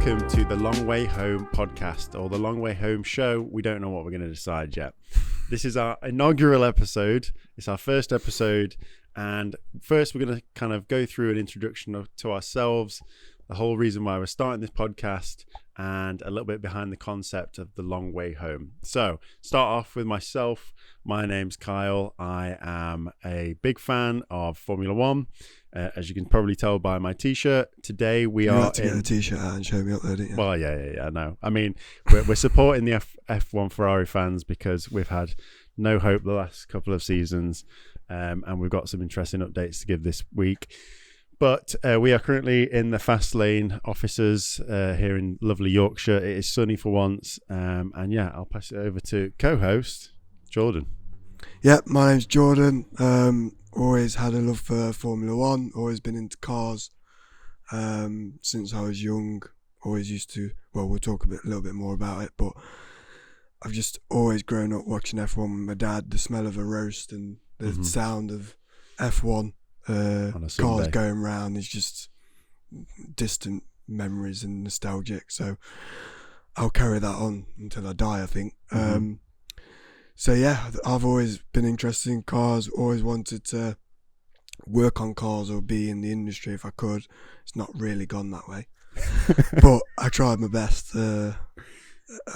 welcome to the Long Way Home podcast, or the Long Way Home show. We don't know what we're going to decide yet. This is our inaugural episode. It's our first episode, and first we're going to kind of go through an introduction to ourselves, the whole reason why we're starting this podcast, and a little bit behind the concept of the Long Way Home. So, start off with myself. My name's Kyle. I am a big fan of Formula One, as you can probably tell by my t-shirt. Today we are had to get the t-shirt out and show me up there, didn't you? Well, yeah, no. I mean, we're supporting the F1 Ferrari fans because we've had no hope the last couple of seasons, and we've got some interesting updates to give this week. But we are currently in the fast lane offices here in lovely Yorkshire. It is sunny for once. And yeah, I'll pass it over to co-host Jordan. Yeah, my name's Jordan. Always had a love for Formula One. Always been into cars since I was young. Always used to, well, we'll talk a little bit more about it. But I've just always grown up watching F1 with my dad. The smell of a roast and the sound of F1. Cars going round is just distant memories and nostalgic, so I'll carry that on until I die, I think. So yeah, I've always been interested in cars, always wanted to work on cars or be in the industry if I could. It's not really gone that way, but I tried my best at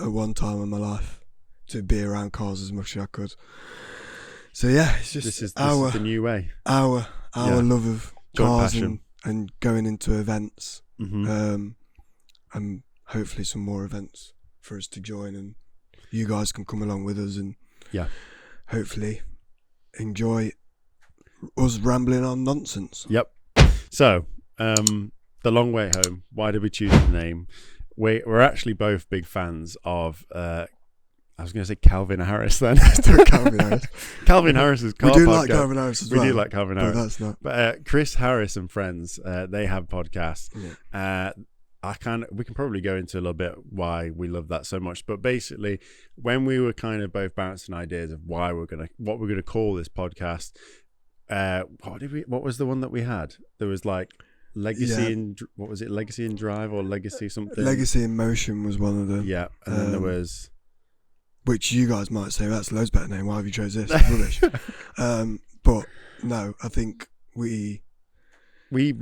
one time in my life to be around cars as much as I could. So yeah, it's just this is the new way. Our love of cars and going into events, and hopefully some more events for us to join, and you guys can come along with us and hopefully enjoy us rambling on nonsense. Yep. So, the Long Way Home. Why did we choose the name? We're actually both big fans of. I was going to say Calvin Harris then. Calvin Harris. Calvin Harris's car podcast. We do like Calvin Harris as well. We do like Calvin Harris. But that's not. But Chris Harris and friends, they have podcasts. Yeah. We can probably go into a little bit why we love that so much. But basically, when we were kind of both bouncing ideas of what we're gonna call this podcast, what was the one that we had? There was like Legacy in what was it? Legacy in Drive or Legacy something? Legacy in Motion was one of them. Yeah, and then there was. Which you guys might say, that's a loads better name. Why have you chose this? It's rubbish. But no, I think we use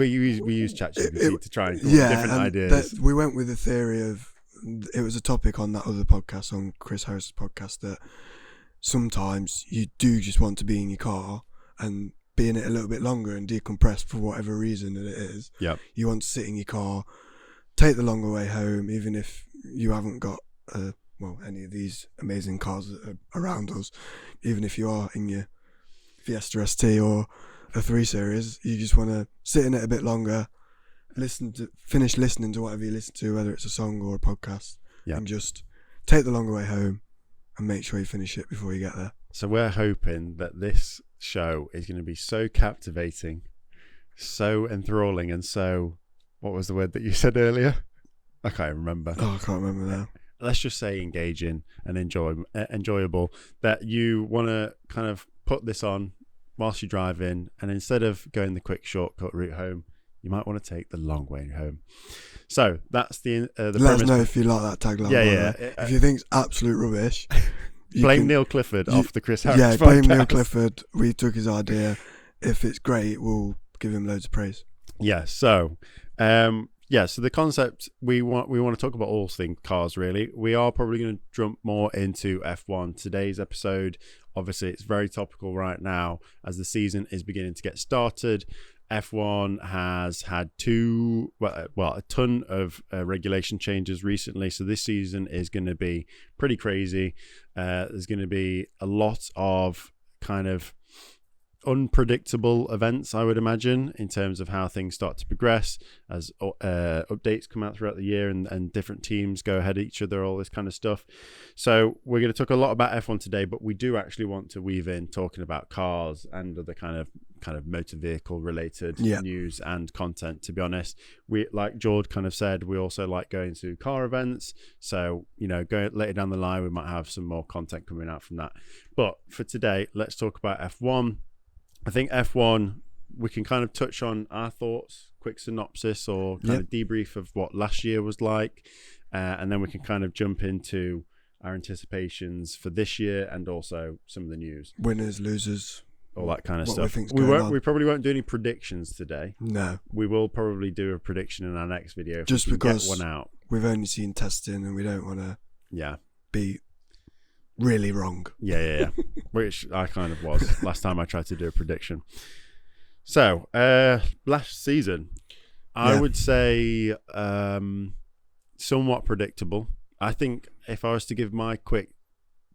ChatGPT to try and come up with different ideas. We went with the theory of, it was a topic on that other podcast, on Chris Harris' podcast, that sometimes you do just want to be in your car and be in it a little bit longer and decompress for whatever reason that it is. Yeah. You want to sit in your car, take the longer way home, even if you haven't got any of these amazing cars that are around us. Even if you are in your Fiesta ST or a 3 Series, you just want to sit in it a bit longer, finish listening to whatever you listen to, whether it's a song or a podcast, and just take the longer way home and make sure you finish it before you get there. So we're hoping that this show is going to be so captivating, so enthralling, and so, what was the word that you said earlier? I can't remember. Oh, I can't remember now. Let's just say engaging and enjoyable, that you want to kind of put this on whilst you're driving, and instead of going the quick shortcut route home, you might want to take the long way home. So that's the Let premise. Us know if you like that tagline. Yeah. If you think it's absolute rubbish, blame Neil Clifford off the Chris Harris podcast. Blame Neil Clifford. We took his idea. If it's great, we'll give him loads of praise. Yeah. So, so the concept, we want to talk about all things cars, really. We are probably going to jump more into F1. Today's episode, obviously, it's very topical right now as the season is beginning to get started. F1 has had a ton of regulation changes recently, so this season is going to be pretty crazy. There's going to be a lot of kind of unpredictable events, I would imagine, in terms of how things start to progress as updates come out throughout the year and different teams go ahead of each other, all this kind of stuff. So we're going to talk a lot about F1 today, but we do actually want to weave in talking about cars and other kind of motor vehicle related news and content. To be honest, we, like George kind of said, we also like going to car events, so go later down the line we might have some more content coming out from that. But for today, let's talk about F1. I think F1, we can kind of touch on our thoughts quick synopsis or kind of debrief of what last year was like, and then we can kind of jump into our anticipations for this year and also some of the news, winners, losers, all that kind of what stuff. We probably won't do any predictions today. No, we will probably do a prediction in our next video just because get one out. We've only seen testing and we don't want to be really wrong. Yeah. Which I kind of was last time I tried to do a prediction. So last season, I would say somewhat predictable. I think if I was to give my quick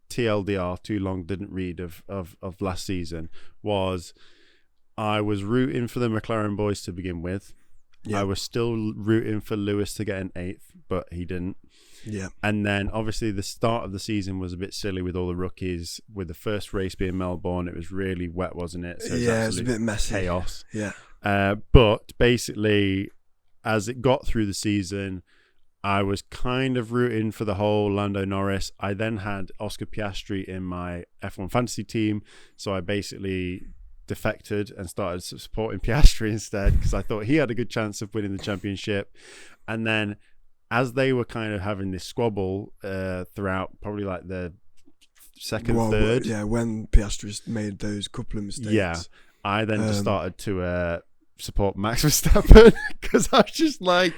TLDR, too long didn't read of last season, was I was rooting for the McLaren boys to begin with. I was still rooting for Lewis to get an 8th, but he didn't. And then obviously the start of the season was a bit silly with all the rookies. With the first race being Melbourne, it was really wet, wasn't it? So it was a bit messy. Chaos. Yeah. But basically, as it got through the season, I was kind of rooting for the whole Lando Norris. I then had Oscar Piastri in my F1 fantasy team, so I basically defected and started supporting Piastri instead because I thought he had a good chance of winning the championship. And then as they were kind of having this squabble throughout probably like the third. Yeah, when Piastri made those couple of mistakes. Yeah, I then just started to support Max Verstappen because I was just like,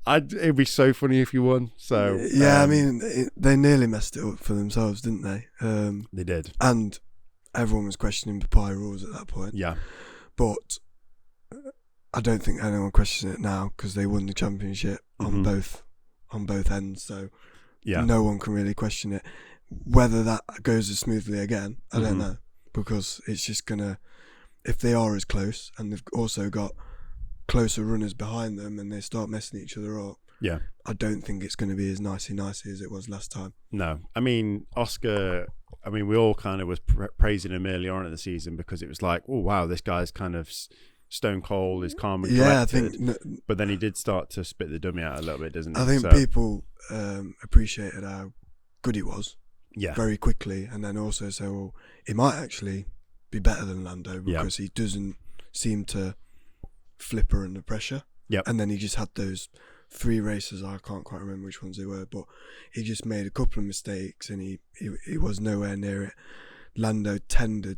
it'd be so funny if you won. So I mean, they nearly messed it up for themselves, didn't they? They did. And everyone was questioning the Pi rules at that point. Yeah. But I don't think anyone questions it now because they won the championship on both ends. So no one can really question it. Whether that goes as smoothly again, I don't know, because it's just gonna, if they are as close and they've also got closer runners behind them and they start messing each other up, I don't think it's going to be as nicey as it was last time. No, I mean Oscar. I mean, we all kind of was praising him early on in the season because it was like, oh wow, this guy's kind of stone cold, is calm and collected. I think. But then he did start to spit the dummy out a little bit, doesn't he? I think people appreciated how good he was. Very quickly, and then also say, well, he might actually be better than Lando because he doesn't seem to flipper under pressure. And then he just had those 3 races, I can't quite remember which ones they were, but he just made a couple of mistakes and he was nowhere near it. Lando tended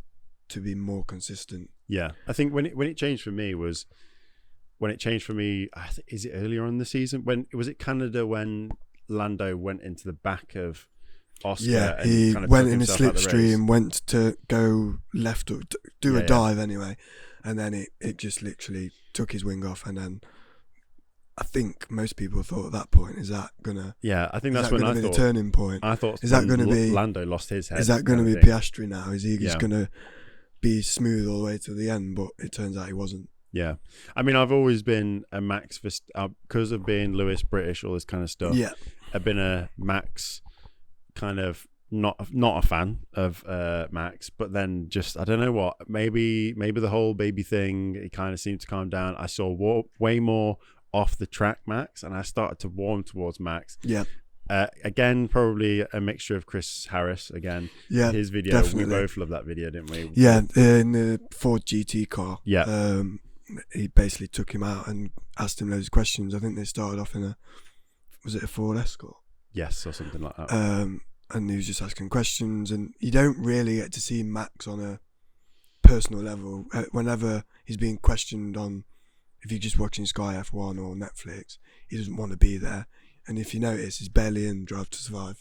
to be more consistent. I think when it changed for me was is it earlier on in the season when was it Canada when Lando went into the back of Oscar and he kind of went in a slipstream, went to go left or do a dive anyway, and then it just literally took his wing off. And then I think most people thought at that point, is that gonna? Yeah, I think that's when I thought the turning point. I thought is that going to be Lando lost his head? Is that going to be Piastri now? Is he just going to be smooth all the way to the end? But it turns out he wasn't. Yeah, I mean, I've always been a Max because of being Lewis, British, all this kind of stuff. Yeah, I've been a Max kind of not a fan of Max, but then just I don't know what, maybe the whole baby thing, he kind of seemed to calm down. I saw way more off the track Max, and I started to warm towards Max. Again, probably a mixture of Chris Harris again. His video, definitely. We both loved that video, didn't we? In the Ford GT car. He basically took him out and asked him loads of questions. I think they started off in was it a Ford Escort? Yes, or something like that. And he was just asking questions, and you don't really get to see Max on a personal level. Whenever he's being questioned on, if you're just watching Sky F1 or Netflix, he doesn't want to be there. And if you notice, he's barely in Drive to Survive.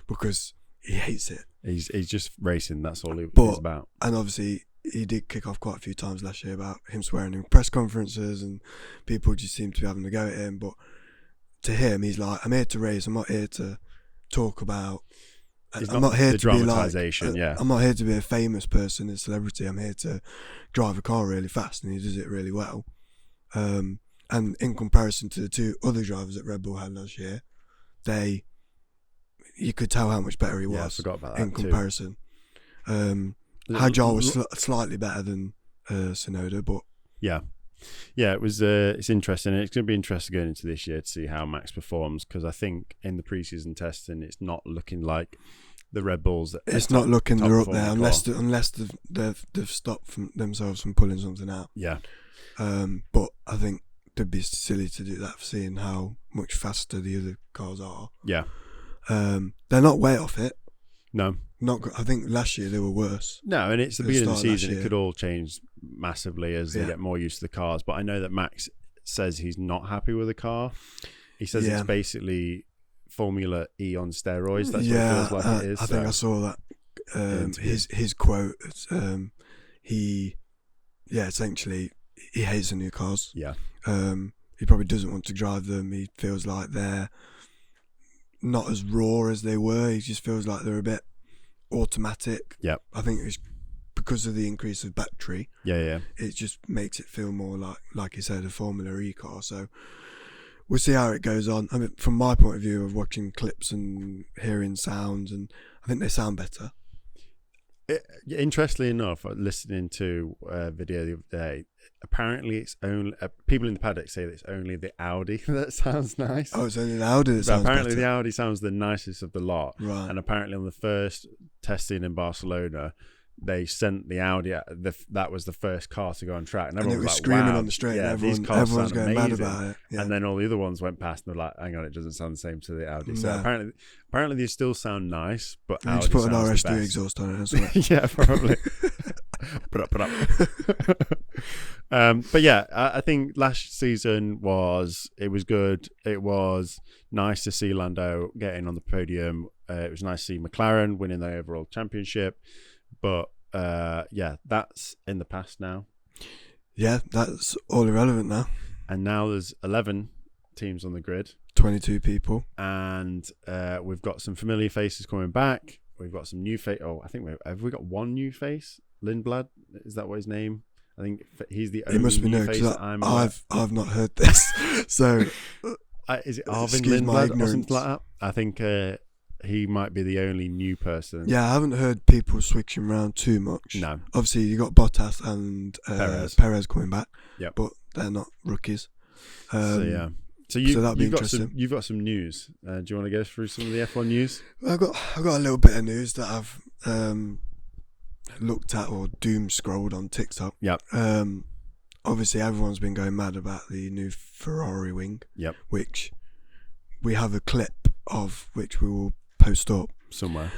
Because he hates it. He's just racing, that's all he's about. And obviously, he did kick off quite a few times last year about him swearing in press conferences, and people just seem to be having a go at him. But to him, he's like, I'm here to race, I'm not here to talk about... I'm not here to be like, I'm not here to be a famous person, a celebrity. I'm here to drive a car really fast, and he does it really well. And in comparison to the 2 other drivers that Red Bull had last year, you could tell how much better he was. I forgot about that in comparison. Hajjar was slightly better than Tsunoda, but it was. It's interesting. It's going to be interesting going into this year to see how Max performs, because I think in the preseason testing, it's not looking like the Red Bulls. It's not looking they're up there unless they've stopped themselves from pulling something out. Yeah. But I think they'd be silly to do that, seeing how much faster the other cars are. Yeah. They're not way off it. No. I think last year they were worse. No, and it's the At the beginning of the start of season. last It year. could all change massively as they Yeah. get more used to the cars. But I know that Max says he's not happy with the car. He says Yeah. it's basically Formula E on steroids. That's Yeah, what it feels like it is. I think I saw that. His quote. Essentially, he hates the new cars. Yeah. He probably doesn't want to drive them. He feels like they're not as raw as they were. He just feels like they're a bit automatic. Yep. I think it's because of the increase of battery. Yeah. It just makes it feel more like you said, a Formula E car. So we'll see how it goes on. I mean, from my point of view of watching clips and hearing sounds, and I think they sound better. Interestingly enough, listening to a video the other day, apparently it's only people in the paddock say that it's only the Audi that sounds nice. Oh, it's only the Audi that But sounds apparently better. the Audi sounds the nicest of the lot. Right. And apparently on the first testing in Barcelona, they sent the Audi out. That was the first car to go on track, and And it everyone was like, screaming wow, on the straight, yeah, and these cars everyone's sound going mad amazing. about it. Yeah. And then all the other ones went past, and they're like, "Hang on, it doesn't sound the same to the Audi." So No. apparently they still sound nice, but You Audi just put an sounds the RS3 best. exhaust on it as well. Yeah, probably. put up. But yeah, I think last season was good. It was nice to see Lando getting on the podium. It was nice to see McLaren winning the overall championship. But yeah, that's in the past now. Yeah, that's all irrelevant now. And now there's 11 teams on the grid. 22 people. And we've got some familiar faces coming back. We've got some new face. Oh, I think have we got one new face? Lindblad, is that what his name? I think he's the only It must be new no, face because that I'm aware. I've not heard this. So Is it Arvin excuse my Lindblad or ignorance. something like that? I think he might be the only new person. yeah, I haven't heard people switching around too much. No. Obviously, you got Bottas and Perez coming back. Yep. But they're not rookies. So yeah. So that'd be you've got some news. Do you want to go through some of the F1 news? I've got a little bit of news that I've looked at or doom scrolled on TikTok. Yep. Obviously, everyone's been going mad about the new Ferrari wing. Yep. Which we have a clip of, which we will post up Somewhere.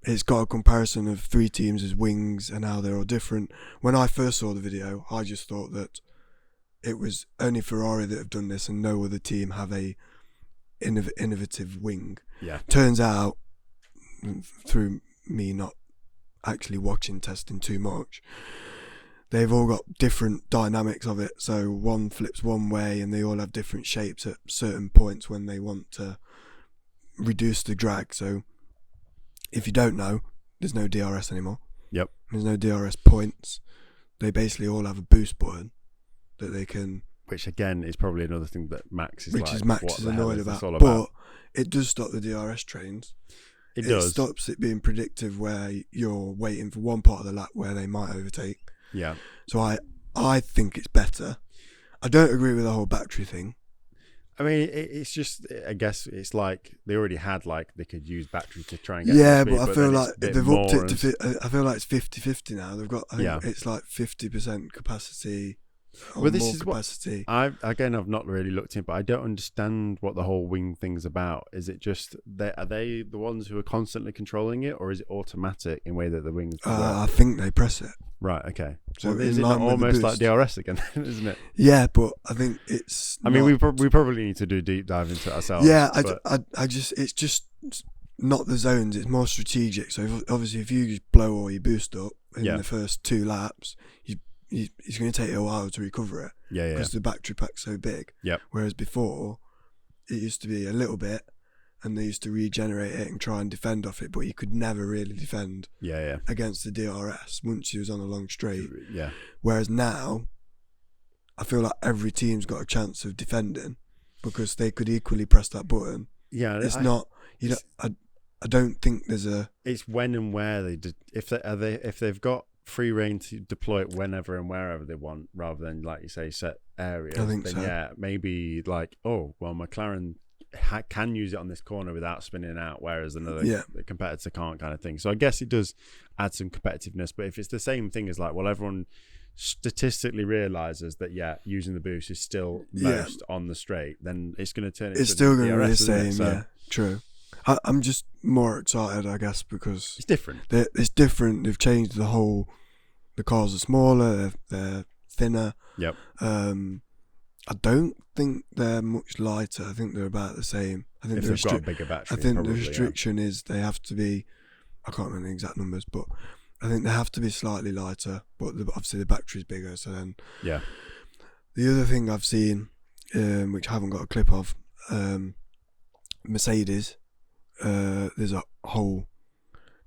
It's got a comparison of three teams' wings and how they're all different. When I first saw the video, I just thought that it was only Ferrari that have done this and no other team have a innovative wing. Yeah. Turns out, through me not actually watching testing too much, they've all got different dynamics of it. So one flips one way and they all have different shapes at certain points when they want to reduce the drag. So if you don't know, there's no DRS anymore. Yep. There's no DRS points. They basically all have a boost button that they can, Which again is probably another thing that Max is which like, is Max what is the hell annoyed is this about. all But it does stop the DRS trains. It does. It stops it being predictive where you're waiting for one part of the lap where they might overtake. Yeah. So I think it's better. I don't agree with the whole battery thing. I mean, it's just, I guess it's like they already had, like, they could use battery to try and get Yeah, speed, but I feel then like it's a bit they've more upped it to. I feel like it's 50-50 now. They've got. I think Yeah. it's like 50% capacity. Or Well, this more is what- capacity. I've not really looked in, but I don't understand what the whole wing thing's about. Is it just are they the ones who are constantly controlling it, or is it automatic in way that the wings work? I think they press it. Right. Okay. So Well, is in it not line with the almost like boost. DRS again, isn't it? Yeah, but I think it's. I mean, not- we probably need to do a deep dive into it ourselves. Yeah, but I just it's just not the zones. It's more strategic. So obviously, if you just blow all your boost up in Yeah. the first two laps, it's going to take you a while to recover it yeah. because the battery pack's so big. Yep. Whereas before, it used to be a little bit, and they used to regenerate it and try and defend off it, but you could never really defend Yeah. against the DRS once you was on a long straight. Yeah. Whereas now, I feel like every team's got a chance of defending because they could equally press that button. Yeah. It's not. You know, I don't think there's a. It's when and where they did. If they've got free reign to deploy it whenever and wherever they want, rather than, like you say, set areas. I think then so. Yeah, maybe like, oh well, McLaren can use it on this corner without spinning out, whereas another competitor can't, kind of thing. So I guess it does add some competitiveness. But if it's the same thing as like, well, everyone statistically realizes that using the boost is still most on the straight, then it's going to turn. It's still going to be the DRS, same. So Yeah, true. I'm just more excited, I guess, because it's different. It's different. They've changed the whole. The cars are smaller. They're thinner. Yep. I don't think they're much lighter. I think they're about the same. I think If they've got a bigger battery, I think probably, the restriction is they have to be. I can't remember the exact numbers, but I think they have to be slightly lighter. But obviously the battery's bigger, so then. Yeah. The other thing I've seen, which I haven't got a clip of, Mercedes. There's a whole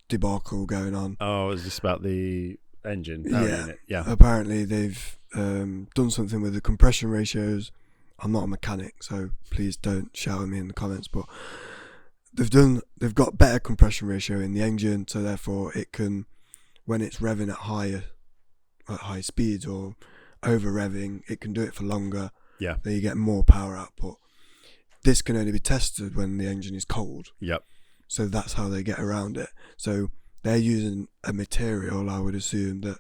debacle going on. Oh, is this about the engine power unit? Yeah. Apparently they've done something with the compression ratios. I'm not a mechanic, so please don't shout at me in the comments, but they've got better compression ratio in the engine, so therefore it can, when it's revving at high speeds or over revving, it can do it for longer. Yeah. Then you get more power output. This can only be tested when the engine is cold. Yep. So that's how they get around it. So they're using a material, I would assume, that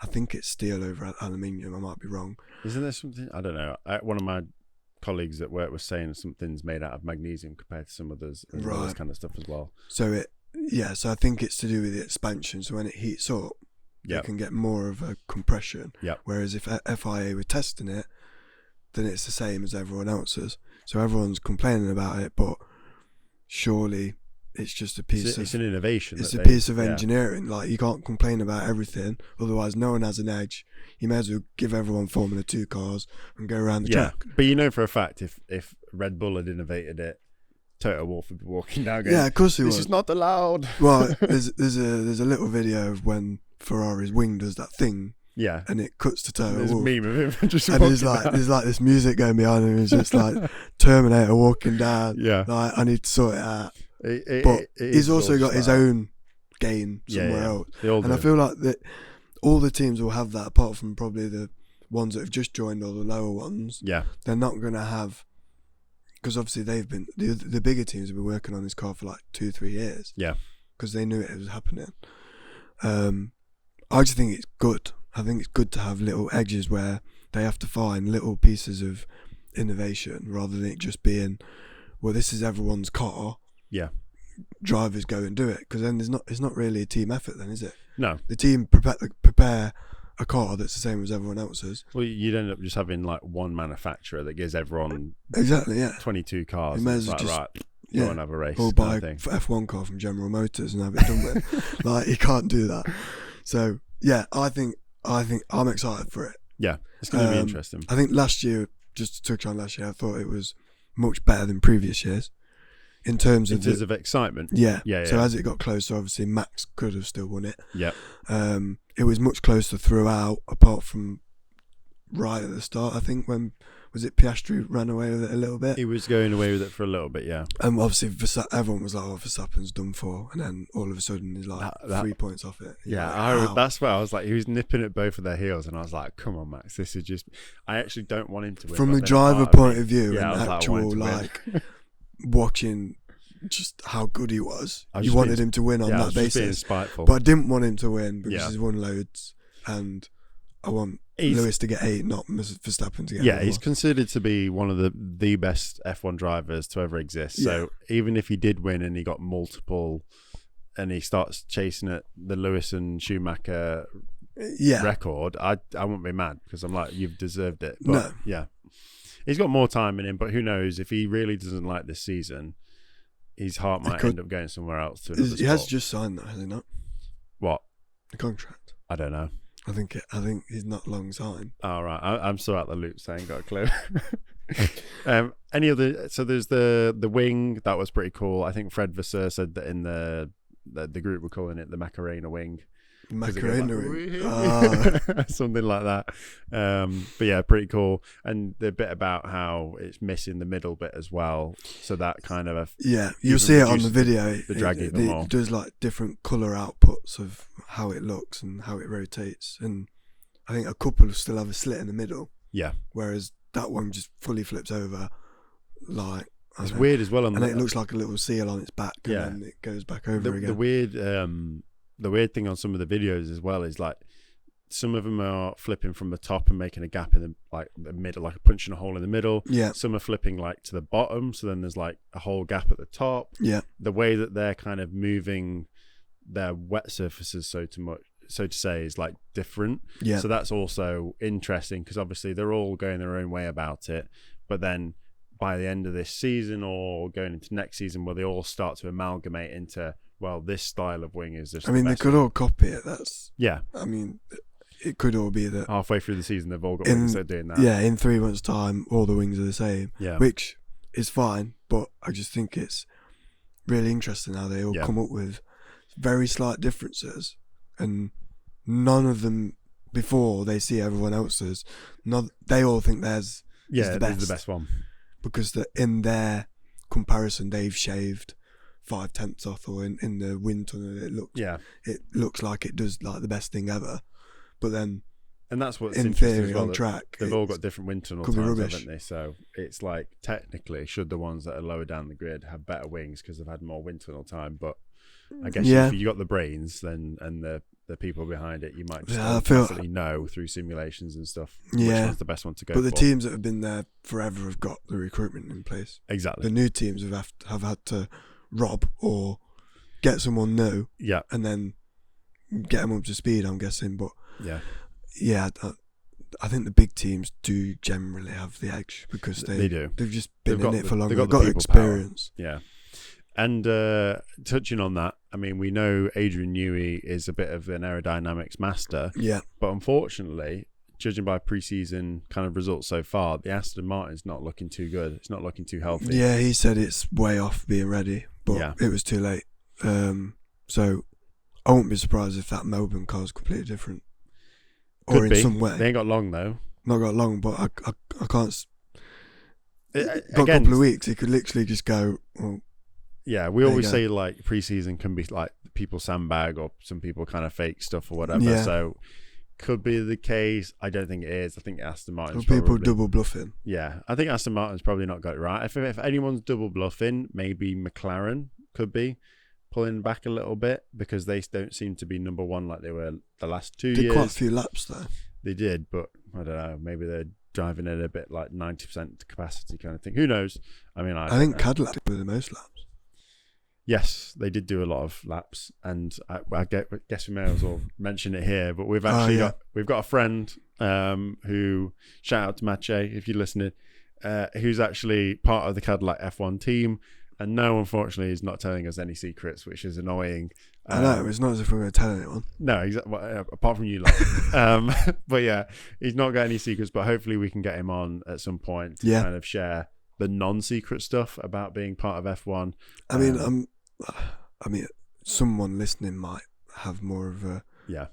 I think it's steel over aluminium. I might be wrong. Isn't there something? I don't know. One of my colleagues at work was saying something's made out of magnesium compared to some others, and all this kind of stuff as well. So so I think it's to do with the expansion. So when it heats up, you can get more of a compression. Yep. Whereas if FIA were testing it, then it's the same as everyone else's. So everyone's complaining about it, but surely it's just a piece it's an innovation. It's a piece of engineering. Like, you can't complain about everything, otherwise no one has an edge. You may as well give everyone Formula 2 cars and go around the track. But you know for a fact, if Red Bull had innovated it, Toto Wolff would be walking down going, yeah, of course he would. This is not allowed. Well, there's a little video of when Ferrari's wing does that thing. Yeah. And it cuts to Toto There's Wolff. a meme of him just and walking there's like this music going behind him. It's just like Terminator walking down. Yeah. Like, I need to sort it out. But he's also got his own game somewhere else. And I feel like that all the teams will have that, apart from probably the ones that have just joined or the lower ones. Yeah. They're not going to have, because obviously they've been, the bigger teams have been working on this car for like 2-3 years. Yeah. Because they knew it was happening. I just think it's good. I think it's good to have little edges where they have to find little pieces of innovation rather than it just being, well, this is everyone's car. Yeah. Drivers go and do it, because then it's not really a team effort then, is it? No. The team prepare a car that's the same as everyone else's. Well, you'd end up just having like one manufacturer that gives everyone 22 cars. You may as well just, right, go and have a race. Or buy an F1 car from General Motors and have it done with. Like, you can't do that. So yeah, I think I'm excited for it. Yeah, it's going to be interesting. I think last year, just to touch on last year, I thought it was much better than previous years in terms of excitement. Yeah. So as it got closer, obviously Max could have still won it. Yeah. It was much closer throughout, apart from right at the start. I think when was it Piastri ran away with it a little bit. He was going away with it for a little bit, yeah. And obviously everyone was like, "Oh, Verstappen's done for," and then all of a sudden he's like 3 points off it. Yeah, that's where I was like, he was nipping at both of their heels, and I was like, "Come on, Max, this is just." I actually don't want him to win. From the driver point of view, and actual like watching just how good he was, you wanted him to win on that basis. Being spiteful. But I didn't want him to win because he's won loads, and I want Lewis to get 8, not Verstappen to get 4. He's considered to be one of the best F1 drivers to ever exist. So even if he did win and he got multiple, and he starts chasing at the Lewis and Schumacher record, I wouldn't be mad, because I'm like, you've deserved it. But he's got more time in him, but who knows, if he really doesn't like this season, his heart might end up going somewhere else. To another sport. He has just signed that, has he not? What? The contract. I don't know. I think he's not long signed. All right, I'm still out the loop, so I ain't got a clue. Any other? So there's the wing that was pretty cool. I think Fred Vasseur said that in the group we're calling it the Macarena wing. Macarena wing, something like that. But yeah, pretty cool. And the bit about how it's missing the middle bit as well, so that kind of you'll see it on the video. The drag even more. It does like different color outputs of how it looks and how it rotates, and I think a couple still have a slit in the middle. Yeah. Whereas that one just fully flips over, like. It's weird as well, and it looks like a little seal on its back, and then it goes back over again. The weird thing on some of the videos as well is like some of them are flipping from the top and making a gap in the middle, like punching a hole in the middle. Yeah. Some are flipping like to the bottom, so then there's like a whole gap at the top. Yeah. The way that they're kind of moving their wet surfaces, so to say, is like different. Yeah. So that's also interesting because obviously they're all going their own way about it, but then by the end of this season or going into next season, will they all start to amalgamate into, well, this style of wing is just. I mean, they could all copy it. I mean, it could all be that halfway through the season they've all got wings that are doing that. Yeah, in 3 months' time, all the wings are the same. Yeah. Which is fine, but I just think it's really interesting how they all come up with very slight differences, and none of them before they see everyone else's. They all think theirs is the best. Is the best one. Because in their comparison, they've shaved 5/10 off, or in the wind tunnel, it looks like it does like the best thing ever. But then, and that's what's in interesting theory as well, on track, they've all got different wind tunnel could be times, rubbish. haven't they? So it's like technically, should the ones that are lower down the grid have better wings because they've had more wind tunnel time? But I guess if you got the brains, then and the people behind it, you might just constantly know through simulations and stuff which one's the best one to go. But the for. teams that have been there forever have got the recruitment in place. Exactly. The new teams have had to rob or get someone new, and then get them up to speed. I'm guessing, but I think the big teams do generally have the edge because they do. They've just been in it for longer. They've got experience. Power. Yeah. And touching on that, I mean, we know Adrian Newey is a bit of an aerodynamics master. Yeah. But unfortunately, judging by pre-season kind of results so far, the Aston Martin's not looking too good. It's not looking too healthy. Yeah, he said it's way off being ready, but it was too late. So I wouldn't be surprised if that Melbourne car's completely different. Or in some way. They ain't got long, though. Not got long, but I can't... got a couple of weeks, he could literally just go... Well, yeah, we always say like pre-season can be like people sandbag or some people kind of fake stuff or whatever. Yeah. So could be the case. I don't think it is. I think Aston Martin's people double bluffing. Yeah, I think Aston Martin's probably not got it right. If anyone's double bluffing, maybe McLaren could be pulling back a little bit because they don't seem to be number one like they were the last 2 years. Did quite a few laps though. They did, but I don't know. Maybe they're driving at a bit like 90% capacity kind of thing. Who knows? I mean, I think Cadillac did the most laps. Yes, they did do a lot of laps, and I guess we may as well mention it here. But we've actually got a friend who, shout out to Mache if you're listening, who's actually part of the Cadillac F1 team, and no, unfortunately, he's not telling us any secrets, which is annoying. I know, it's not as if we're going to tell anyone. No, exactly. Apart from you lot. But yeah, he's not got any secrets. But hopefully, we can get him on at some point to kind of share the non-secret stuff about being part of F1. I mean, someone listening might have more of a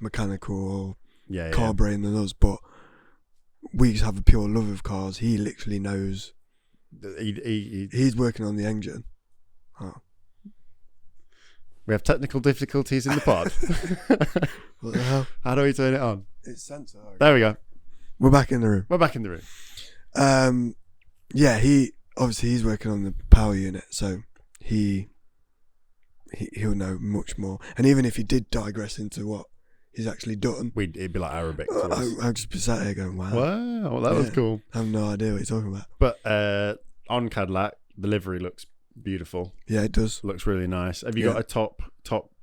mechanical or car brain than us, but we just have a pure love of cars. He literally knows. He's working on the engine. Oh. We have technical difficulties in the pod. What the hell? How do we turn it on? It's sensor. There we go. We're back in the room. Yeah, he's working on the power unit, so he'll know much more. And even if he did digress into what he's actually done, it'd be like Arabic. I'd just be sat here going, "Wow, that was cool." I have no idea what you're talking about. But on Cadillac, the livery looks beautiful. Yeah, it does. Looks really nice. Have you got a top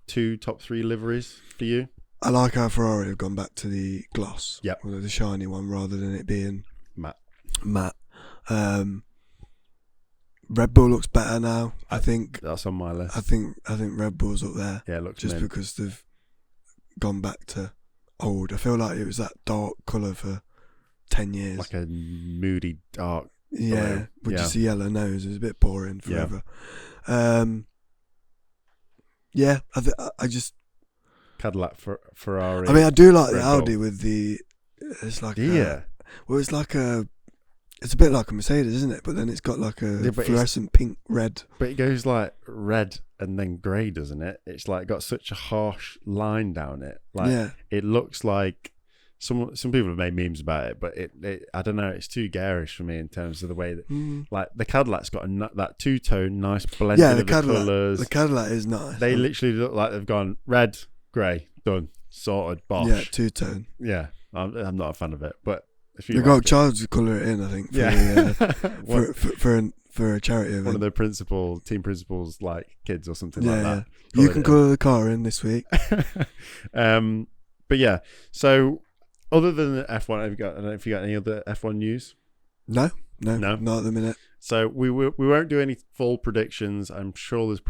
2, top 3 liveries for you? I like how Ferrari have gone back to the gloss, or the shiny one, rather than it being matte. Red Bull looks better now. I think that's on my list. I think Red Bull's up there. Yeah, it looks just because they've gone back to old. I feel like it was that dark colour for 10 years, like a moody dark. Yeah, with just a yellow nose. It was a bit boring forever. I just Cadillac Ferrari. I mean, I do like the Audi with the. It's like it's a bit like a Mercedes, isn't it? But then it's got like a fluorescent pink red. But it goes like red and then grey, doesn't it? It's like got such a harsh line down it. Like it looks like some people have made memes about it, but it I don't know. It's too garish for me in terms of the way that like the Cadillac's got that two-tone nice blending of the colours. The Cadillac is nice. They literally look like they've gone red, grey, done. sorted Bosch. Yeah, two-tone. Yeah, I'm not a fan of it, but if you They like got it, Charles to colour it in, I think, for a charity event. one of the team principals, like kids or something Yeah, like yeah. that. You can colour the car in this week. But yeah, so other than the F1, I don't know if you got any other F1 news. No, No? not at the minute. So we won't do any full predictions. I'm sure there's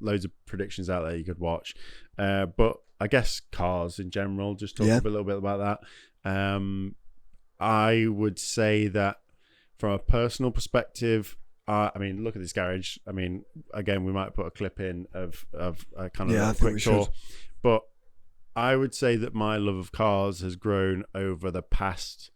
loads of predictions out there you could watch. But I guess cars in general, just talk a little bit about that. I would say that from a personal perspective, I mean, look at this garage. I mean, again, we might put a clip in of a kind of a quick tour. But I would say that my love of cars has grown over the past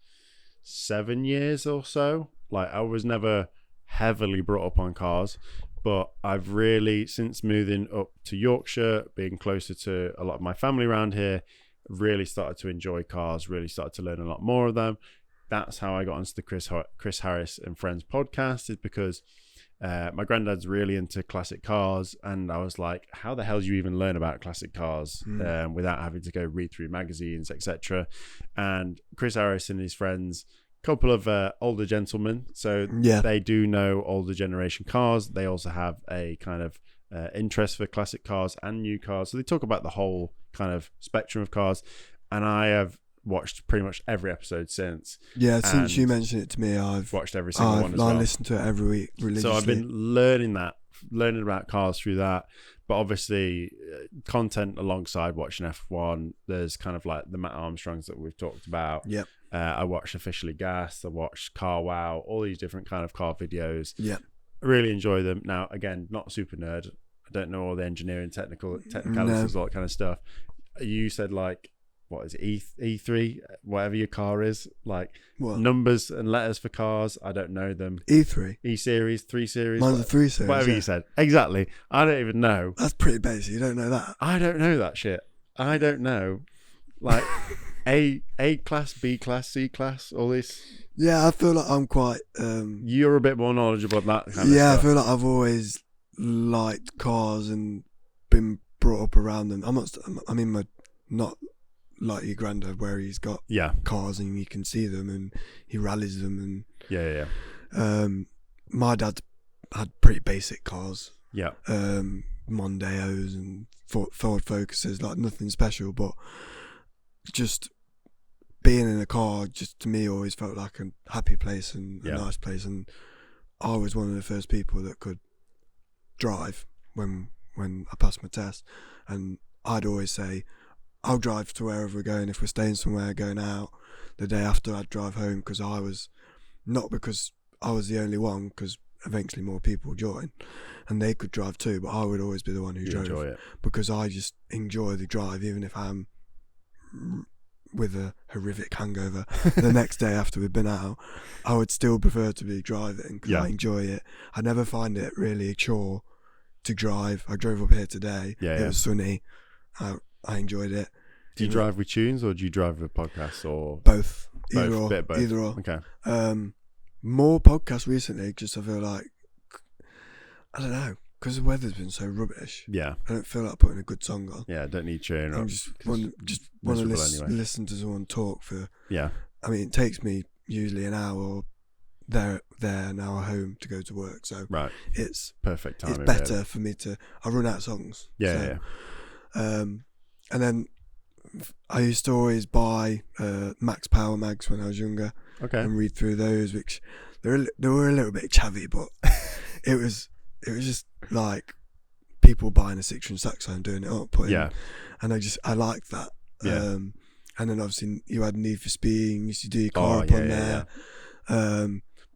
7 years or so. Like, I was never heavily brought up on cars, but I've really, since moving up to Yorkshire, being closer to a lot of my family around here, really started to enjoy cars, really started to learn a lot more of them. That's how I got onto the Chris Harris and Friends podcast, is because my granddad's really into classic cars, and I was like, how the hell do you even learn about classic cars without having to go read through magazines, etc. And Chris Harris and his friends, couple of older gentlemen, so they do know older generation cars. They also have a kind of interest for classic cars and new cars, so they talk about the whole kind of spectrum of cars, and I have watched pretty much every episode since. Since you mentioned it to me, I've watched every single one as well. I listen to it every week religiously. So I've been learning about cars through that. But obviously, content alongside watching F1, there's kind of like the Matt Armstrongs that we've talked about. Yep. I watched Officially Gassed, I watched Car Wow, all these different kind of car videos. Yep. I really enjoy them. Now, again, not a super nerd. I don't know all the engineering technicalities, all that kind of stuff. You said, like, what is it, E3, whatever your car is, like numbers and letters for cars. I don't know them. E3, E-series, 3 series. Mine's a 3 series. Whatever you said. Exactly. I don't even know. That's pretty basic. You don't know that. I don't know that shit. I don't know. Like A class, B class, C class, all this. Yeah, I feel like I'm quite. You're a bit more knowledgeable about that kind of stuff. stuff. I feel like I've always liked cars and been brought up around them. Not like your granddad, where he's got cars and you can see them and he rallies them and my dad had pretty basic cars, Mondeos and Ford Focuses, like nothing special, but just being in a car just to me always felt like a happy place and a nice place, and I was one of the first people that could drive when I passed my test, and I'd always say I'll drive to wherever we're going. If we're staying somewhere, going out, the day after I'd drive home, because I was, not because I was the only one, because eventually more people join and they could drive too, but I would always be the one who drove, enjoy it. Because I just enjoy the drive, even if I'm with a horrific hangover the next day after we've been out. I would still prefer to be driving because I enjoy it. I never find it really a chore to drive. I drove up here today. It was sunny. I enjoyed it. Do you drive with tunes or do you drive with podcasts or both? Both. Either or. Okay. More podcasts recently, just I feel like, I don't know, because the weather's been so rubbish. Yeah. I don't feel like putting a good song on. Yeah, I don't need cheering I up. just want to listen to someone talk for. Yeah. I mean, it takes me usually an hour there, an hour home to go to work. So it's perfect timing. It's better for me to. I run out of songs. Yeah. And then I used to always buy Max Power mags when I was younger. Okay. And read through those, which they were a little bit chavvy, but it was just like people buying a 6-string saxophone, doing it up, and I liked that. Yeah. And then obviously you had Need for Speed, you used to do your car up on there,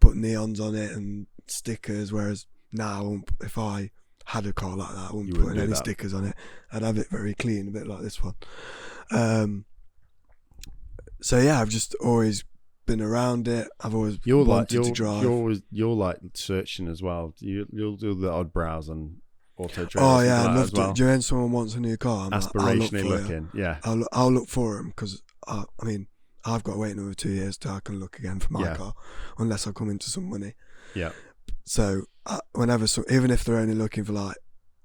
put neons on it and stickers. Whereas now, if I had a car like that, I wouldn't put any stickers on it. I'd have it very clean, a bit like this one. So yeah, I've just always been around it. I've always wanted to drive. You're like searching as well. You'll do the odd browse on Auto Trader. Oh yeah, I love to. Do you know when someone wants a new car? Aspirationally looking. Yeah. I'll look for them because I mean I've got to wait another 2 years till I can look again for my car, unless I come into some money. Yeah. So even if they're only looking for like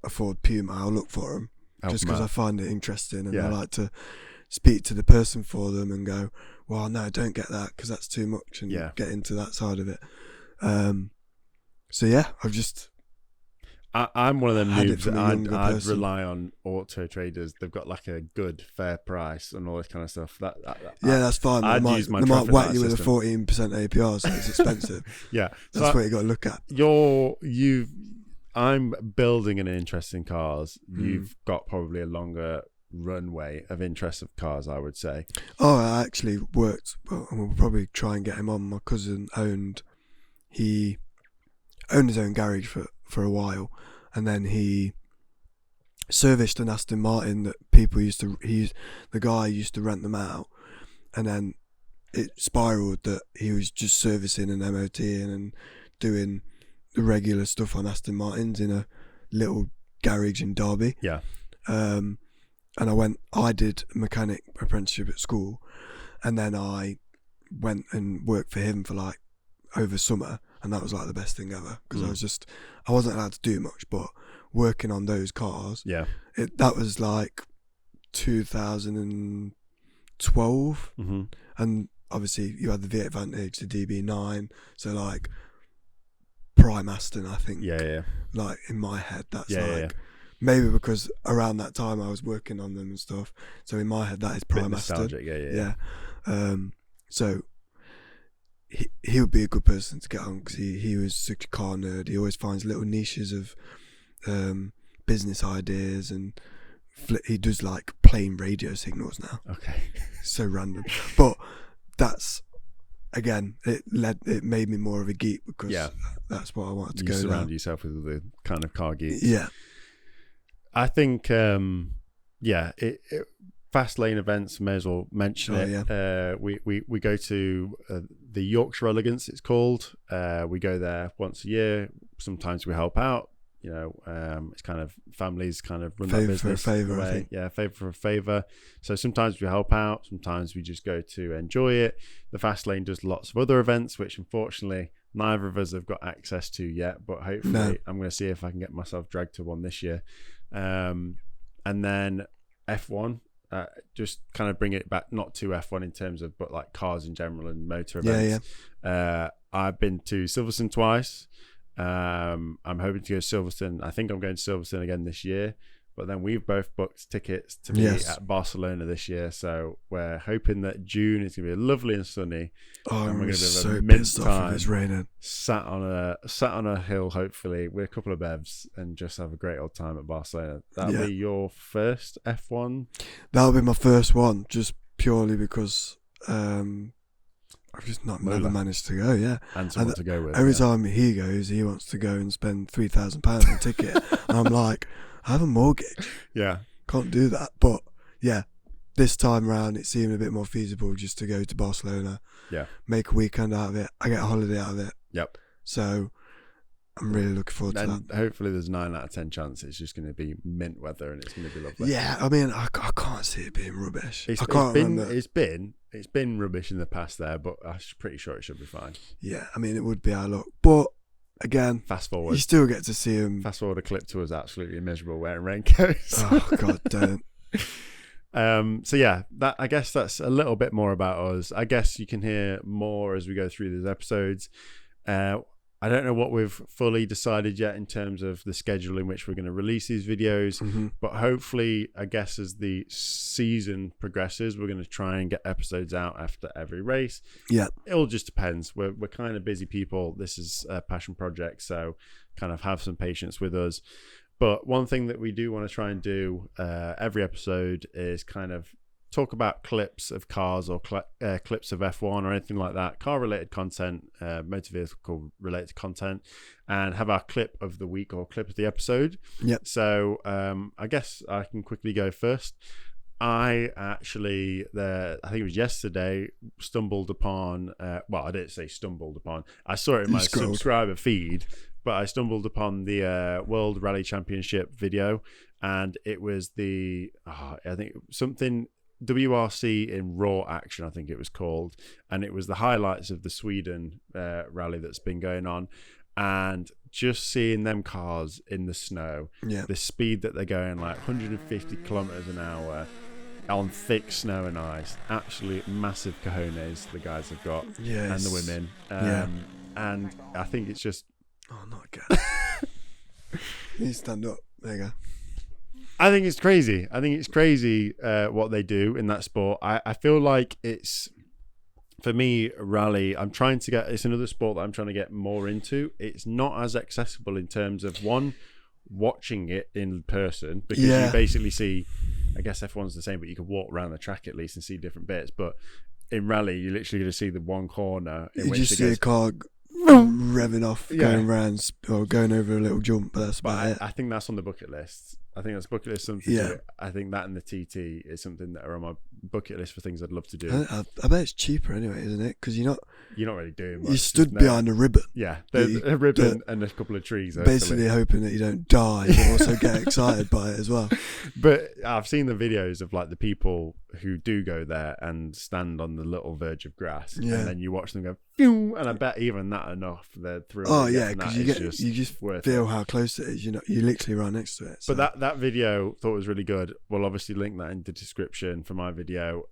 a Ford Puma, I'll look for them just because I find it interesting and I like to speak to the person for them and go, well, no, don't get that because that's too much, and get into that side of it. So yeah, I've just. I'm one of them noobs that I'd person. rely on auto traders. They've got like a good, fair price and all this kind of stuff. That's fine. I'd they use my might whack you system. with a 14% APR, so it's expensive. Yeah, that's what you got to look at. I'm building an interest in cars. You've got probably a longer runway of interest of cars, I would say. Oh, I actually worked. Well, and we'll probably try and get him on. My cousin owned his own garage for a while, and then he serviced an Aston Martin that people the guy used to rent them out, and then it spiraled that he was just servicing an MOT and doing the regular stuff on Aston Martins in a little garage in Derby. Yeah. And I did a mechanic apprenticeship at school, and then I went and worked for him for like over summer, and that was like the best thing ever because I wasn't allowed to do much, but working on those cars, that was like 2012, and obviously you had the V8 Vantage, the DB9, so like prime Aston, I think. Like in my head, that's maybe because around that time I was working on them and stuff, so in my head that is prime Aston. So he would be a good person to get on because he was such a car nerd. He always finds little niches of business ideas, and he does like plain radio signals now. Okay. So random, but that's again it made me more of a geek because that's what I wanted to go. You surround yourself with the kind of car geeks. Yeah, I think fast lane events, may as well mention it. We go to the Yorkshire Elegance, it's called. We go there once a year. Sometimes we help out. It's kind of families kind of run that business. Favour, I think. Yeah, favour for a favour. So sometimes we help out. Sometimes we just go to enjoy it. The fast lane does lots of other events, which unfortunately neither of us have got access to yet. But hopefully, I'm going to see if I can get myself dragged to one this year. And then F1. Just kind of bring it back, not to F1 in terms of, but like cars in general and motor events. I've been to Silverstone twice. I'm hoping to go to Silverstone. I think I'm going to Silverstone again this year, but then we've both booked tickets to be at Barcelona this year, so we're hoping that June is going to be lovely and sunny. And we're going to have so pissed off if it's raining. Sat on a hill, hopefully with a couple of bevs, and just have a great old time at Barcelona. That'll be your first F1. That'll be my first one, just purely because I've just never managed to go. And someone to go with. Every time he goes, he wants to go and spend £3,000 on a ticket, and I'm like, I have a mortgage. Can't do that. But this time round it seemed a bit more feasible just to go to Barcelona, make a weekend out of it. I get a holiday out of it, so I'm really looking forward to that. Hopefully there's 9 out of 10 chance it's just going to be mint weather and it's going to be lovely. I mean I can't see it being rubbish. It's been rubbish in the past there, but I'm pretty sure it should be fine. I mean it would be our luck, but again, fast forward, you still get to see him. Fast forward a clip to us absolutely miserable wearing raincoats. Oh God, don't. That, I guess that's a little bit more about us. I guess you can hear more as we go through these episodes. I don't know what we've fully decided yet in terms of the schedule in which we're going to release these videos, but hopefully, I guess as the season progresses, we're going to try and get episodes out after every race. It all just depends. We're kind of busy people. This is a passion project, so kind of have some patience with us. But one thing that we do want to try and do every episode is kind of talk about clips of cars or clips of F1 or anything like that, car related content, motor vehicle related content, and have our clip of the week or clip of the episode. So I guess I can quickly go first. I actually, I think it was yesterday, stumbled upon, I didn't say stumbled upon, I saw it in my subscriber feed, but I stumbled upon the World Rally Championship video, and it was I think something WRC in raw action, I think it was called, and it was the highlights of the Sweden rally that's been going on, and just seeing them cars in the snow, the speed that they're going, like 150 kilometers an hour, on thick snow and ice. Absolute massive cojones the guys have got, and the women. And I think it's just. Oh, not again. You stand up. There you go. I think it's crazy. What they do in that sport. I feel like it's, for me, rally. It's another sport that I'm trying to get more into. It's not as accessible in terms of watching it in person, because you basically see, I guess F1's the same, but you can walk around the track at least and see different bits. But in rally, you're literally going to see the one corner. You just see a car revving off, going round, or going over a little jump, but that's about it. I think that's on the bucket list. I think that's bucket list something to do. I think that and the TT is something that are on my bucket list for things I'd love to do. I bet it's cheaper anyway, isn't it? Because you're not really doing much. You stood behind a ribbon. Yeah, a ribbon and a couple of trees. Basically hoping that you don't die, but also get excited by it as well. But I've seen the videos of like the people who do go there and stand on the little verge of grass, and then you watch them go, phew, and I bet even that enough, they're thrilled. Oh yeah, because you just feel how close it is. You literally right next to it. So. But that video thought was really good. We'll obviously link that in the description for my video.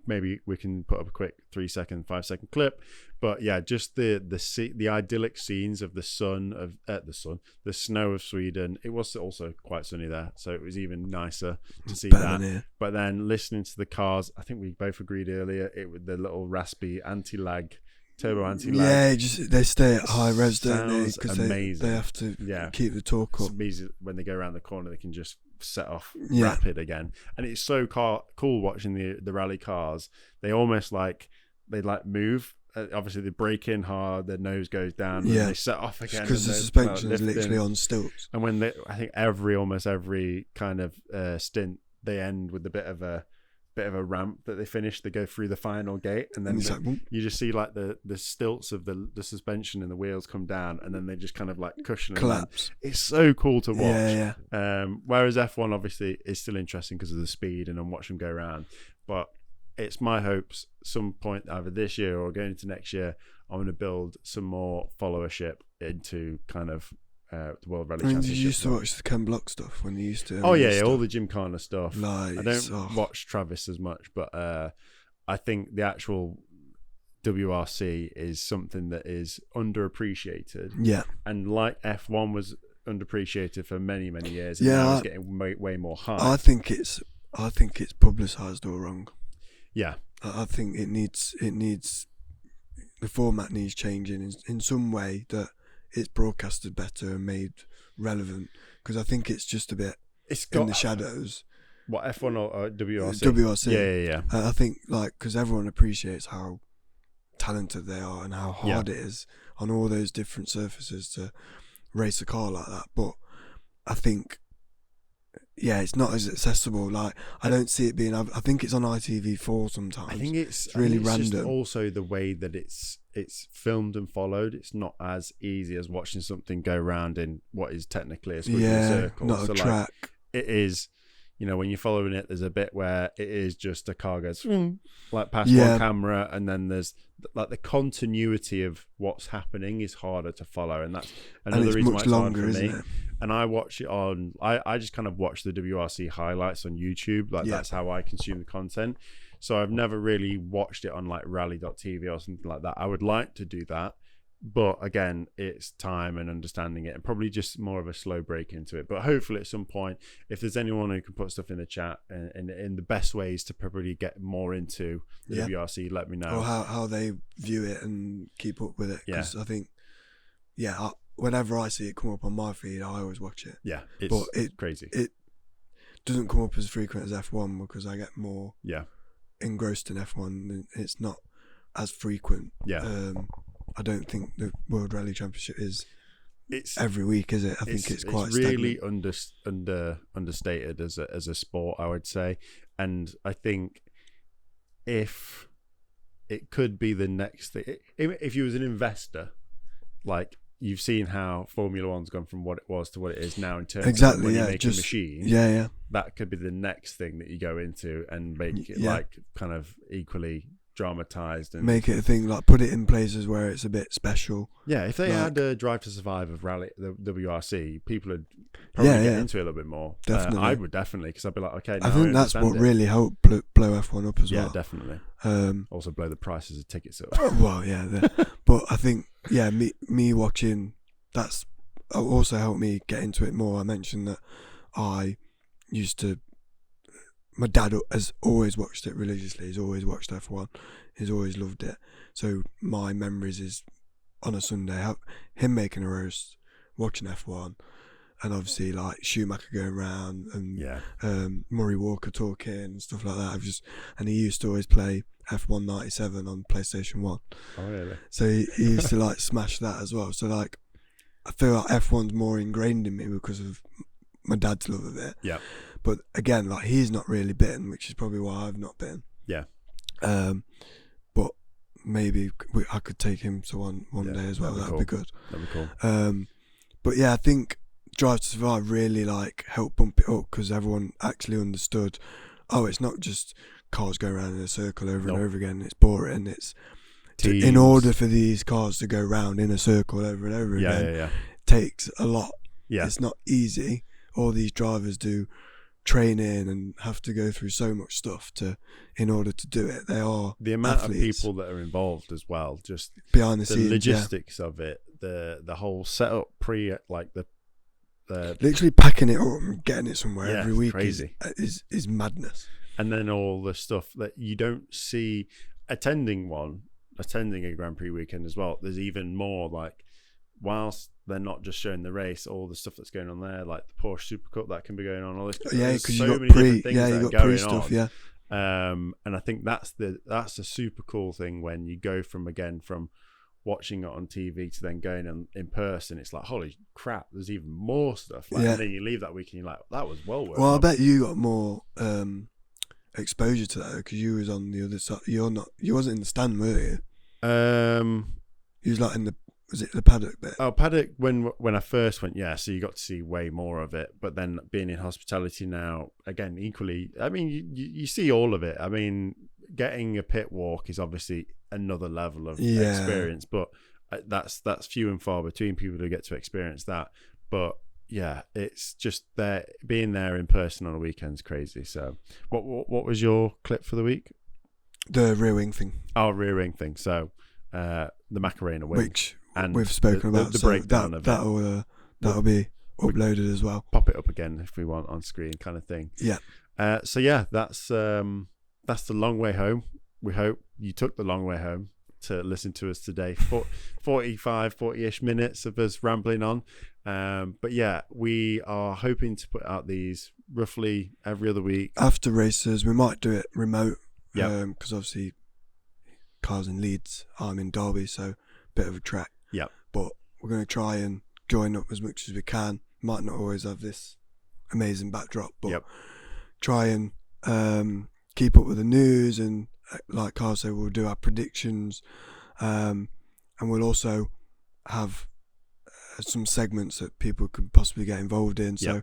Maybe we can put up a quick 3-second, 5-second clip. But yeah, just the idyllic scenes of the snow of Sweden. It was also quite sunny there, so it was even nicer to see that. But then listening to the cars, I think we both agreed earlier, it with the little raspy turbo anti-lag. Yeah, they stay at high revs, don't they? Because they have to keep the torque up. When they go around the corner, they can just set off rapid again. And it's so cool watching the rally cars. They almost they move. Obviously, they brake in hard, their nose goes down, and they set off again. Because the suspension is literally on stilts. And when I think almost every kind of stint, they end with a bit of a ramp that they finish. They go through the final gate, and then you just see like the stilts of the suspension and the wheels come down, and then they just kind of like cushion and collapse. It's so cool to watch. Whereas F1 obviously is still interesting because of the speed and watch them go around. But it's my hopes some point either this year or going into next year, I'm going to build some more followership into kind of the World Rally Championship. Did you used to watch the Ken Block stuff when you used to? Oh yeah, all the Gymkhana stuff. Nice. I don't watch Travis as much, but I think the actual WRC is something that is underappreciated. Yeah. And like F1 was underappreciated for many, many years. And now it's getting way more hype. I think it's publicised all wrong. Yeah. I think it needs the format needs changing in some way, that it's broadcasted better and made relevant, because I think it's just a bit in the shadows. What, F1 or WRC? WRC. Yeah. I think because everyone appreciates how talented they are and how hard it is on all those different surfaces to race a car like that. But I think, it's not as accessible. Like, I don't see it being. I think it's on ITV4 sometimes. I think it's really random. Just also the way that it's filmed and followed. It's not as easy as watching something go round in what is technically a squiggly circle. Not a track. It is. When you're following it, there's a bit where it is just a car goes like past one camera, and then there's like the continuity of what's happening is harder to follow, and that's another reason why it's longer, hard for me. Isn't it? And I watch it on. I just kind of watch the WRC highlights on YouTube. That's how I consume the content. So I've never really watched it on like rally.tv or something like that. I would like to do that. But again, it's time and understanding it, and probably just more of a slow break into it. But hopefully at some point, if there's anyone who can put stuff in the chat and in the best ways to probably get more into the WRC, let me know. Or how they view it and keep up with it. Because I think, whenever I see it come up on my feed, I always watch it. Yeah, it's crazy. It doesn't come up as frequent as F1 because I get more engrossed in F1. It's not as frequent. Yeah. I don't think the World Rally Championship is every week, is it? I think it's quite really understated as a sport, I would say. And I think if it could be the next thing, if you was an investor, like you've seen how Formula One's gone from what it was to what it is now in terms of when you make a machine. Yeah. That could be the next thing that you go into and make it like kind of equally dramatized and make it a thing, like put it in places where it's a bit special. If they had a Drive to Survive of rally, the WRC, people would probably Yeah, get yeah. into it a little bit more. Definitely. I would definitely, because I'd be like, okay, now I think that's what understand it. really helped blow F1 up as Yeah, well. definitely. Also blow the prices of tickets up. Well, yeah. But I think, yeah, me watching, that's also helped me get into it more. I mentioned that my dad has always watched it religiously. He's always watched F1. He's always loved it. So my memories is on a Sunday, him making a roast, watching F1, and obviously like Schumacher going around and Murray Walker talking and stuff like that. And he used to always play F1 97 on PlayStation 1. Oh, really? So he used to like smash that as well. So like, I feel like F1's more ingrained in me because of my dad's love of it. Yeah. But again, like he's not really bitten, which is probably why I've not been. Yeah. But maybe I could take him to one day as well. That'd be good. That'd be cool. But yeah, I think Drive to Survive really like helped bump it up because everyone actually understood. Oh, it's not just cars going around in a circle over and over again. It's boring. It's in order for these cars to go round in a circle over and over again. Takes a lot. Yeah. It's not easy. All these drivers do training and have to go through so much stuff in order to do it. They are the amount athletes. Of people that are involved as well, just behind the scenes, logistics of it, the whole setup like the literally packing it up and getting it somewhere every week crazy. is madness. And then all the stuff that you don't see attending a Grand Prix weekend as well. There's even more, like, whilst they're not just showing the race, all the stuff that's going on there, like the Porsche Super Cup that can be going on, all this. Yeah, because so you got many different things you got pre stuff. on. Yeah. And I think that's a super cool thing when you go from watching it on TV to then going in person. It's like, holy crap, there's even more stuff. Like, and then you leave that week and you're like, that was well worth it. Well, I bet you got more exposure to that because you was on the other side. You wasn't in the stand, were you? You was like was it the paddock bit? Oh, paddock when I first went, yeah. So you got to see way more of it. But then being in hospitality now, again, equally. I mean, you see all of it. I mean, getting a pit walk is obviously another level of experience, but that's few and far between people who get to experience that. But yeah, it's just being there in person on a weekend's crazy. So, what was your clip for the week? The rear wing thing. Oh, rear wing thing. So, the Macarena wing, which and we've spoken about. The breakdown of it. That'll be uploaded as well. Pop it up again if we want on screen, kind of thing. Yeah. So yeah, that's the long way home. We hope you took the long way home to listen to us today. 40-ish minutes of us rambling on. But yeah, we are hoping to put out these roughly every other week. After races, we might do it remote. Yeah. Because obviously, Carl's in Leeds, I'm in Derby, so bit of a trek. Yeah. But we're going to try and join up as much as we can. Might not always have this amazing backdrop, but try and keep up with the news, and like Carl said, we'll do our predictions, and we'll also have some segments that people could possibly get involved in. So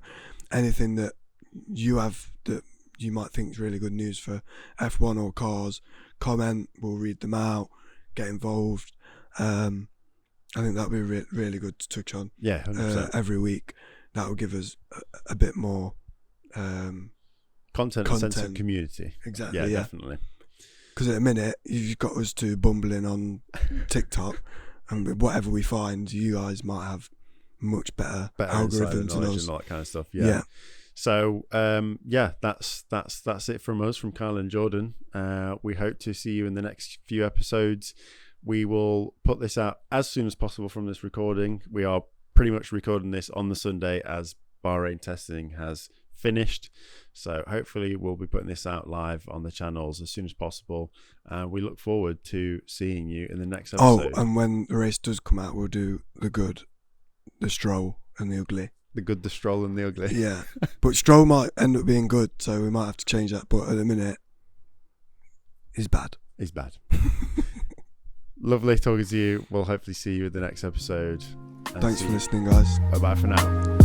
anything that you have that you might think is really good news for F1 or cars, comment, we'll read them out, get involved. I think that'd be really good to touch on. Yeah, 100%. Every week. That will give us a bit more content and sense of community. Exactly. Yeah, definitely. Because at the minute, you've got us two bumbling on TikTok, and whatever we find, you guys might have much better algorithms and all that kind of stuff. Yeah. So that's it from us, from Kyle and Jordan. We hope to see you in the next few episodes. We will put this out as soon as possible from this recording. We are pretty much recording this on the Sunday as Bahrain testing has finished. So hopefully we'll be putting this out live on the channels as soon as possible. We look forward to seeing you in the next episode. Oh, and when the race does come out, we'll do the good, the Stroll, and the ugly. The good, the Stroll, and the ugly. Yeah. But Stroll might end up being good, so we might have to change that. But at the minute, he's bad. He's bad. Lovely talking to you. We'll hopefully see you in the next episode. Thanks for listening, guys. Bye-bye for now.